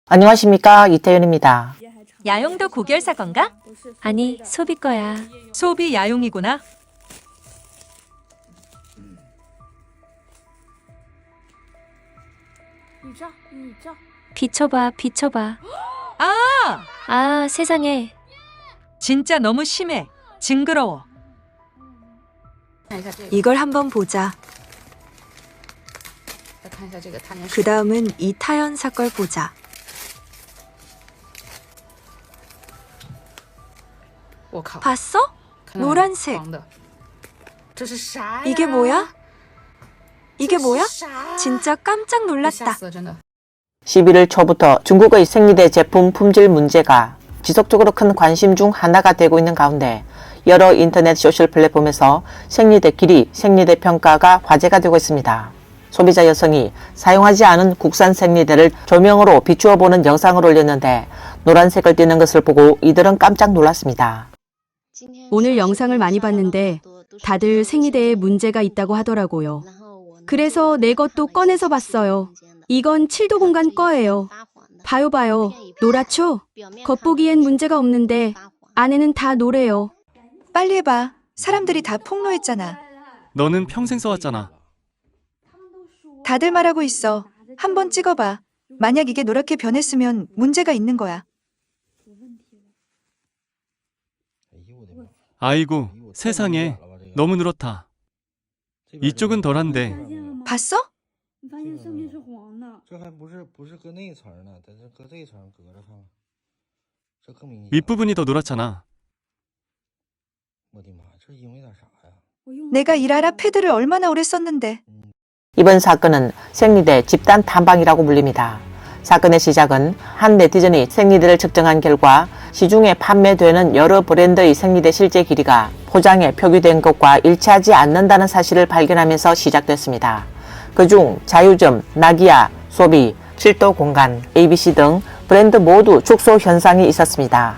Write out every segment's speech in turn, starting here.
안녕하십니까, 이태윤입니다. 야용도 고결사 건가? 아니, 소비 거야. 소비 야용이구나. 비춰봐, 비춰봐. 아, 세상에. 진짜 너무 심해. 징그러워. 이걸 한번 보자. 그 다음은 이 타연사 걸 보자. 봤어? 노란색. 이게 뭐야? 이게 뭐야? 진짜 깜짝 놀랐다. 11월 초부터 중국의 생리대 제품 품질 문제가 지속적으로 큰 관심 중 하나가 되고 있는 가운데 여러 인터넷 소셜 플랫폼에서 생리대 길이, 생리대 평가가 화제가 되고 있습니다. 소비자 여성이 사용하지 않은 국산 생리대를 조명으로 비추어 보는 영상을 올렸는데 노란색을 띠는 것을 보고 이들은 깜짝 놀랐습니다. 오늘 영상을 많이 봤는데 다들 생리대에 문제가 있다고 하더라고요. 그래서 내 것도 꺼내서 봤어요. 이건 7도 공간 거예요. 봐요. 노랗죠? 겉보기엔 문제가 없는데 안에는 다 노래요. 빨리 해봐. 사람들이 다 폭로했잖아. 너는 평생 써왔잖아. 다들 말하고 있어. 한번 찍어봐. 만약 이게 노랗게 변했으면 문제가 있는 거야. 아이고, 세상에. 너무 늘었다. 이쪽은 덜한데. 봤어? 윗부분이 더 노랗잖아. 내가 일하라 패드를 얼마나 오래 썼는데. 이번 사건은 생리대 집단 탐방이라고 불립니다. 사건의 시작은 한 네티즌이 생리대를 측정한 결과 시중에 판매되는 여러 브랜드의 생리대 실제 길이가 포장에 표기된 것과 일치하지 않는다는 사실을 발견하면서 시작됐습니다. 그중 자유점, 나기야, 소비, 7도 공간, ABC 등 브랜드 모두 축소 현상이 있었습니다.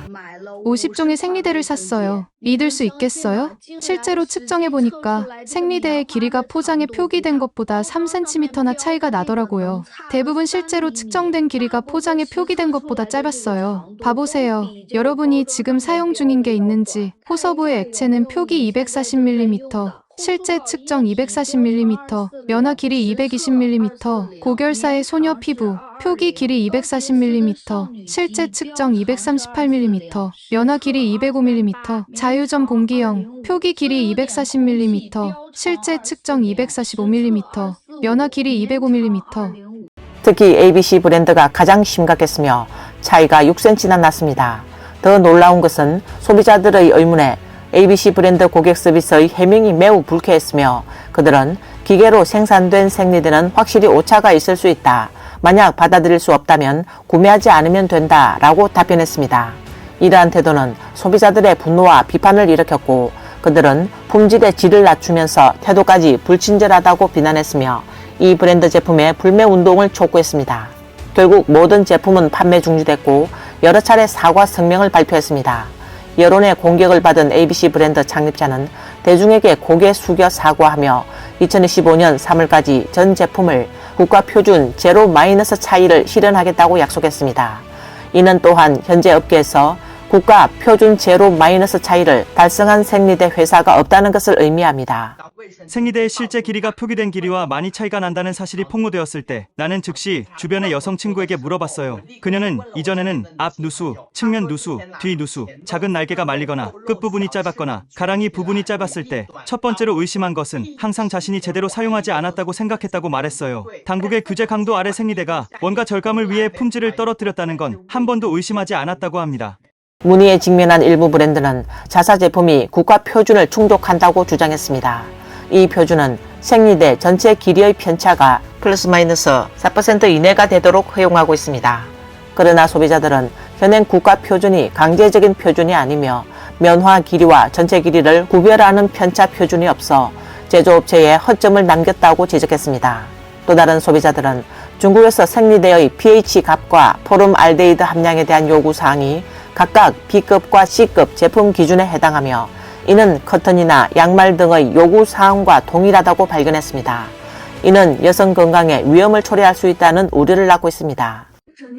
50종의 생리대를 샀어요. 믿을 수 있겠어요? 실제로 측정해보니까 생리대의 길이가 포장에 표기된 것보다 3cm나 차이가 나더라고요. 대부분 실제로 측정된 길이가 포장에 표기된 것보다 짧았어요. 봐보세요. 여러분이 지금 사용 중인 게 있는지. 호서부의 액체는 표기 240mm, 실제 측정 240mm, 면화 길이 220mm, 고결사의 소녀 피부, 표기 길이 240mm, 실제 측정 238mm, 면화 길이 205mm, 자유점 공기형, 표기 길이 240mm, 실제 측정 245mm, 면화 길이 205mm. 특히 ABC 브랜드가 가장 심각했으며 차이가 6cm나 났습니다. 더 놀라운 것은 소비자들의 의문에 ABC 브랜드 고객 서비스의 해명이 매우 불쾌했으며 그들은 기계로 생산된 생리대는 확실히 오차가 있을 수 있다. 만약 받아들일 수 없다면 구매하지 않으면 된다 라고 답변했습니다. 이러한 태도는 소비자들의 분노와 비판을 일으켰고 그들은 품질의 질을 낮추면서 태도까지 불친절하다고 비난했으며 이 브랜드 제품의 불매 운동을 촉구했습니다. 결국 모든 제품은 판매 중지됐고 여러 차례 사과 성명을 발표했습니다. 여론의 공격을 받은 ABC 브랜드 창립자는 대중에게 고개 숙여 사과하며 2025년 3월까지 전 제품을 국가 표준 제로 마이너스 차이를 실현하겠다고 약속했습니다. 이는 또한 현재 업계에서 국가 표준 제로 마이너스 차이를 달성한 생리대 회사가 없다는 것을 의미합니다. 생리대의 실제 길이가 표기된 길이와 많이 차이가 난다는 사실이 폭로되었을 때 나는 즉시 주변의 여성 친구에게 물어봤어요. 그녀는 이전에는 앞 누수, 측면 누수, 뒤 누수, 작은 날개가 말리거나 끝부분이 짧았거나 가랑이 부분이 짧았을 때 첫 번째로 의심한 것은 항상 자신이 제대로 사용하지 않았다고 생각했다고 말했어요. 당국의 규제 강도 아래 생리대가 원가 절감을 위해 품질을 떨어뜨렸다는 건 한 번도 의심하지 않았다고 합니다. 문의에 직면한 일부 브랜드는 자사 제품이 국가 표준을 충족한다고 주장했습니다. 이 표준은 생리대 전체 길이의 편차가 플러스 마이너스 4% 이내가 되도록 허용하고 있습니다. 그러나 소비자들은 현행 국가 표준이 강제적인 표준이 아니며 면화 길이와 전체 길이를 구별하는 편차 표준이 없어 제조업체에 허점을 남겼다고 지적했습니다. 또 다른 소비자들은 중국에서 생리대의 pH 값과 포름알데히드 함량에 대한 요구사항이 각각 B급과 C급 제품 기준에 해당하며 이는 커튼이나 양말 등의 요구사항과 동일하다고 발견했습니다. 이는 여성 건강에 위험을 초래할 수 있다는 우려를 낳고 있습니다.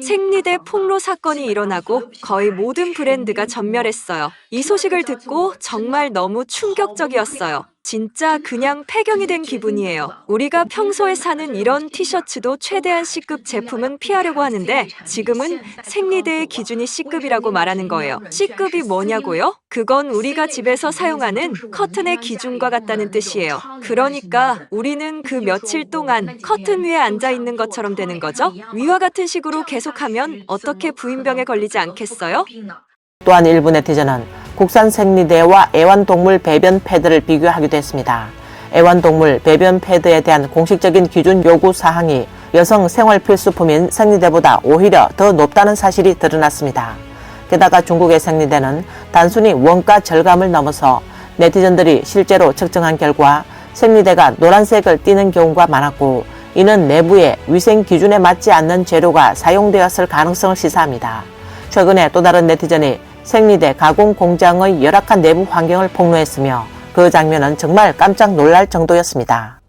생리대 폭로 사건이 일어나고 거의 모든 브랜드가 전멸했어요. 이 소식을 듣고 정말 너무 충격적이었어요. 진짜 그냥 폐경이 된 기분이에요. 우리가 평소에 사는 이런 티셔츠도 최대한 C급 제품은 피하려고 하는데 지금은 생리대의 기준이 C급이라고 말하는 거예요. C급이 뭐냐고요? 그건 우리가 집에서 사용하는 커튼의 기준과 같다는 뜻이에요. 그러니까 우리는 그 며칠 동안 커튼 위에 앉아 있는 것처럼 되는 거죠? 위와 같은 식으로 계속하면 어떻게 부인병에 걸리지 않겠어요? 또한 일부 네티즌은 국산 생리대와 애완동물 배변 패드를 비교하기도 했습니다. 애완동물 배변 패드에 대한 공식적인 기준 요구 사항이 여성 생활 필수품인 생리대보다 오히려 더 높다는 사실이 드러났습니다. 게다가 중국의 생리대는 단순히 원가 절감을 넘어서 네티즌들이 실제로 측정한 결과 생리대가 노란색을 띠는 경우가 많았고, 이는 내부에 위생 기준에 맞지 않는 재료가 사용되었을 가능성을 시사합니다. 최근에 또 다른 네티즌이 생리대 가공 공장의 열악한 내부 환경을 폭로했으며 그 장면은 정말 깜짝 놀랄 정도였습니다.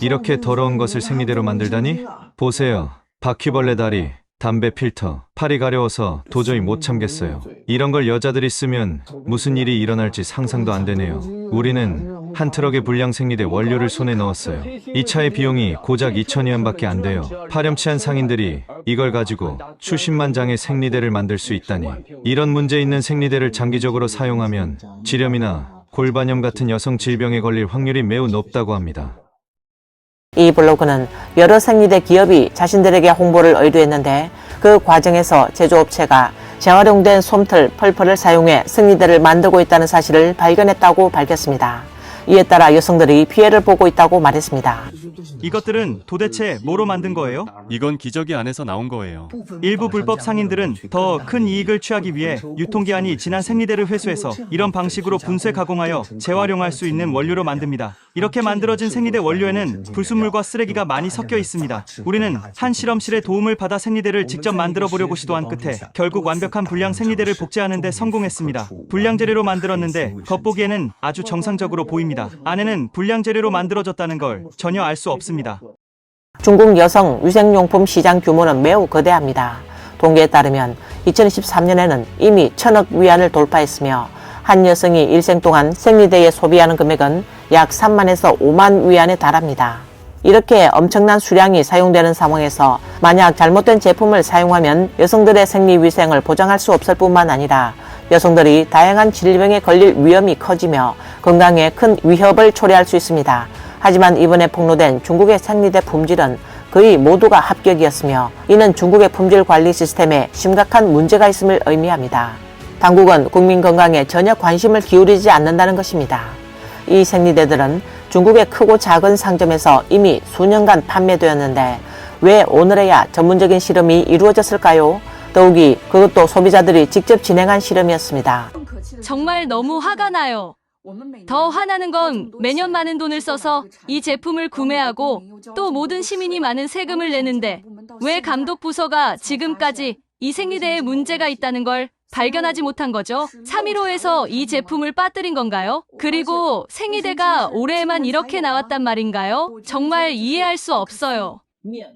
이렇게 더러운 것을 생리대로 만들다니? 보세요. 바퀴벌레 다리, 담배 필터, 팔이 가려워서 도저히 못 참겠어요. 이런 걸 여자들이 쓰면 무슨 일이 일어날지 상상도 안 되네요. 우리는 한 트럭의 불량 생리대 원료를 손에 넣었어요. 이 차의 비용이 고작 2,000위안밖에 안 돼요. 파렴치한 상인들이 이걸 가지고 수십만 장의 생리대를 만들 수 있다니. 이런 문제 있는 생리대를 장기적으로 사용하면 질염이나 골반염 같은 여성 질병에 걸릴 확률이 매우 높다고 합니다. 이 블로그는 여러 생리대 기업이 자신들에게 홍보를 의도했는데 그 과정에서 제조업체가 재활용된 솜털, 펄펄을 사용해 생리대를 만들고 있다는 사실을 발견했다고 밝혔습니다. 이에 따라 여성들이 피해를 보고 있다고 말했습니다. 이것들은 도대체 뭐로 만든 거예요? 이건 기저귀 안에서 나온 거예요. 일부 불법 상인들은 더 큰 이익을 취하기 위해 유통기한이 지난 생리대를 회수해서 이런 방식으로 분쇄 가공하여 재활용할 수 있는 원료로 만듭니다. 이렇게 만들어진 생리대 원료에는 불순물과 쓰레기가 많이 섞여 있습니다. 우리는 한 실험실의 도움을 받아 생리대를 직접 만들어 보려고 시도한 끝에 결국 완벽한 불량 생리대를 복제하는 데 성공했습니다. 불량 재료로 만들었는데 겉보기에는 아주 정상적으로 보입니다. 안에는 불량 재료로 만들어졌다는 걸 전혀 알 수 없습니다. 중국 여성 위생용품 시장 규모는 매우 거대합니다. 통계에 따르면 2013년에는 이미 1,000억 위안을 돌파했으며 한 여성이 일생 동안 생리대에 소비하는 금액은 약 3만에서 5만 위안에 달합니다. 이렇게 엄청난 수량이 사용되는 상황에서 만약 잘못된 제품을 사용하면 여성들의 생리위생을 보장할 수 없을 뿐만 아니라 여성들이 다양한 질병에 걸릴 위험이 커지며 건강에 큰 위협을 초래할 수 있습니다. 하지만 이번에 폭로된 중국의 생리대 품질은 거의 모두가 합격이었으며 이는 중국의 품질 관리 시스템에 심각한 문제가 있음을 의미합니다. 당국은 국민 건강에 전혀 관심을 기울이지 않는다는 것입니다. 이 생리대들은 중국의 크고 작은 상점에서 이미 수년간 판매되었는데 왜 오늘에야 전문적인 실험이 이루어졌을까요? 더욱이 그것도 소비자들이 직접 진행한 실험이었습니다. 정말 너무 화가 나요. 더 화나는 건 매년 많은 돈을 써서 이 제품을 구매하고 또 모든 시민이 많은 세금을 내는데 왜 감독 부서가 지금까지 이 생리대에 문제가 있다는 걸 발견하지 못한 거죠? 3.15에서 이 제품을 빠뜨린 건가요? 그리고 생리대가 올해에만 이렇게 나왔단 말인가요? 정말 이해할 수 없어요.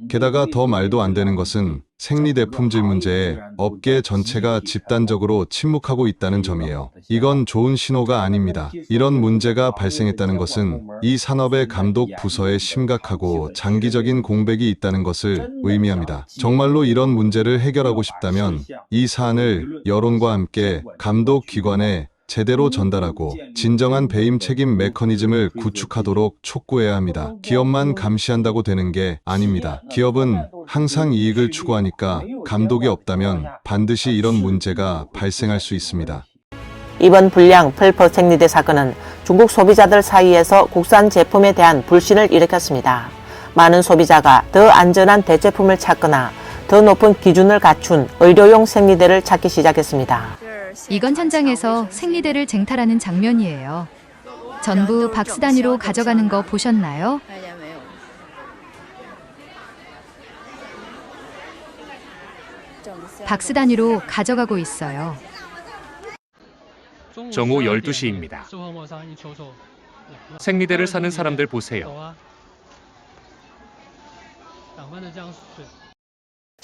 게다가 더 말도 안 되는 것은 생리대 품질 문제에 업계 전체가 집단적으로 침묵하고 있다는 점이에요. 이건 좋은 신호가 아닙니다. 이런 문제가 발생했다는 것은 이 산업의 감독 부서에 심각하고 장기적인 공백이 있다는 것을 의미합니다. 정말로 이런 문제를 해결하고 싶다면 이 사안을 여론과 함께 감독 기관에 제대로 전달하고 진정한 배임 책임 메커니즘을 구축하도록 촉구해야 합니다. 기업만 감시한다고 되는 게 아닙니다. 기업은 항상 이익을 추구하니까 감독이 없다면 반드시 이런 문제가 발생할 수 있습니다. 이번 불량 펄펄 생리대 사건은 중국 소비자들 사이에서 국산 제품에 대한 불신을 일으켰습니다. 많은 소비자가 더 안전한 대체품을 찾거나 더 높은 기준을 갖춘 의료용 생리대를 찾기 시작했습니다. 이건 현장에서 생리대를 쟁탈하는 장면이에요. 전부 박스 단위로 가져가는 거 보셨나요? 박스 단위로 가져가고 있어요. 정오 12시입니다. 생리대를 사는 사람들 보세요.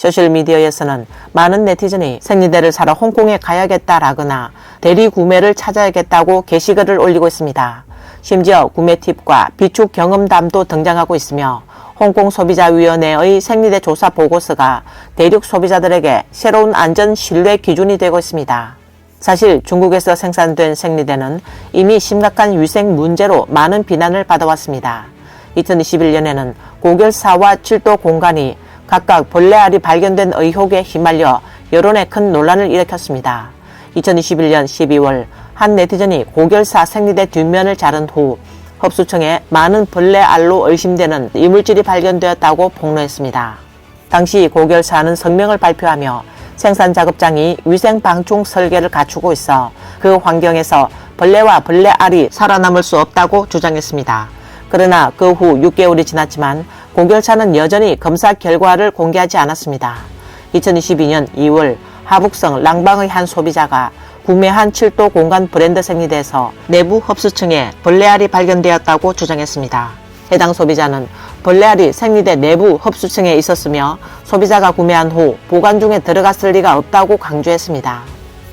소셜미디어에서는 많은 네티즌이 생리대를 사러 홍콩에 가야겠다라거나 대리 구매를 찾아야겠다고 게시글을 올리고 있습니다. 심지어 구매 팁과 비축 경험담도 등장하고 있으며 홍콩 소비자위원회의 생리대 조사 보고서가 대륙 소비자들에게 새로운 안전 신뢰 기준이 되고 있습니다. 사실 중국에서 생산된 생리대는 이미 심각한 위생 문제로 많은 비난을 받아왔습니다. 2021년에는 고결사와 칠도 공간이 각각 벌레알이 발견된 의혹에 휘말려 여론에 큰 논란을 일으켰습니다. 2021년 12월 한 네티즌이 고결사 생리대 뒷면을 자른 후 흡수층에 많은 벌레알로 의심되는 이물질이 발견되었다고 폭로했습니다. 당시 고결사는 성명을 발표하며 생산 작업장이 위생 방충 설계를 갖추고 있어 그 환경에서 벌레와 벌레알이 살아남을 수 없다고 주장했습니다. 그러나 그 후 6개월이 지났지만 고결사는 여전히 검사 결과를 공개하지 않았습니다. 2022년 2월 하북성 랑방의 한 소비자가 구매한 7도 공간 브랜드 생리대에서 내부 흡수층에 벌레알이 발견되었다고 주장했습니다. 해당 소비자는 벌레알이 생리대 내부 흡수층에 있었으며 소비자가 구매한 후 보관 중에 들어갔을 리가 없다고 강조했습니다.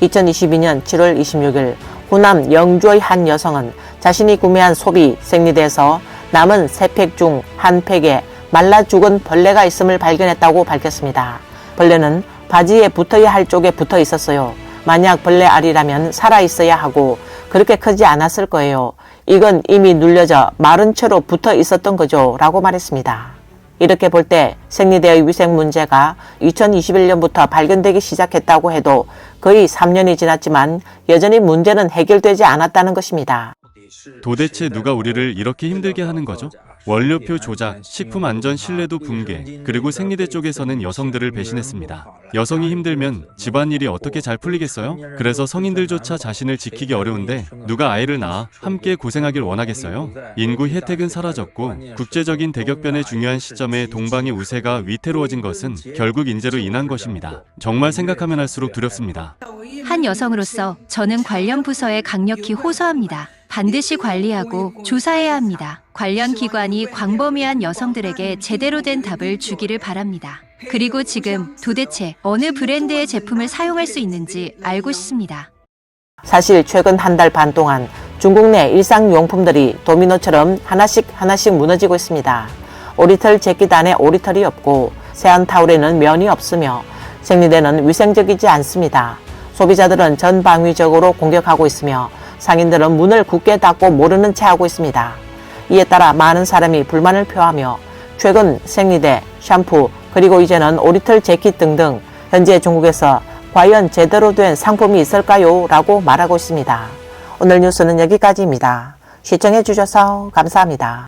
2022년 7월 26일 호남 영주의 한 여성은 자신이 구매한 소비 생리대에서 남은 3팩 중 1팩에 말라 죽은 벌레가 있음을 발견했다고 밝혔습니다. 벌레는 바지에 붙어야 할 쪽에 붙어 있었어요. 만약 벌레알이라면 살아있어야 하고 그렇게 크지 않았을 거예요. 이건 이미 눌려져 마른 채로 붙어 있었던 거죠. 라고 말했습니다. 이렇게 볼 때 생리대의 위생 문제가 2021년부터 발견되기 시작했다고 해도 거의 3년이 지났지만 여전히 문제는 해결되지 않았다는 것입니다. 도대체 누가 우리를 이렇게 힘들게 하는 거죠? 원료표 조작, 식품 안전 신뢰도 붕괴, 그리고 생리대 쪽에서는 여성들을 배신했습니다. 여성이 힘들면 집안일이 어떻게 잘 풀리겠어요? 그래서 성인들조차 자신을 지키기 어려운데 누가 아이를 낳아 함께 고생하길 원하겠어요? 인구 혜택은 사라졌고 국제적인 대격변의 중요한 시점에 동방의 우세가 위태로워진 것은 결국 인재로 인한 것입니다. 정말 생각하면 할수록 두렵습니다. 한 여성으로서 저는 관련 부서에 강력히 호소합니다. 반드시 관리하고 조사해야 합니다. 관련 기관이 광범위한 여성들에게 제대로 된 답을 주기를 바랍니다. 그리고 지금 도대체 어느 브랜드의 제품을 사용할 수 있는지 알고 싶습니다. 사실 최근 한 달 반 동안 중국 내 일상용품들이 도미노처럼 하나씩 무너지고 있습니다. 오리털 재킷 안에 오리털이 없고 세안 타올에는 면이 없으며 생리대는 위생적이지 않습니다. 소비자들은 전방위적으로 공격하고 있으며 상인들은 문을 굳게 닫고 모르는 채 하고 있습니다. 이에 따라 많은 사람이 불만을 표하며 최근 생리대, 샴푸, 그리고 이제는 오리털 재킷 등등 현재 중국에서 과연 제대로 된 상품이 있을까요? 라고 말하고 있습니다. 오늘 뉴스는 여기까지입니다. 시청해 주셔서 감사합니다.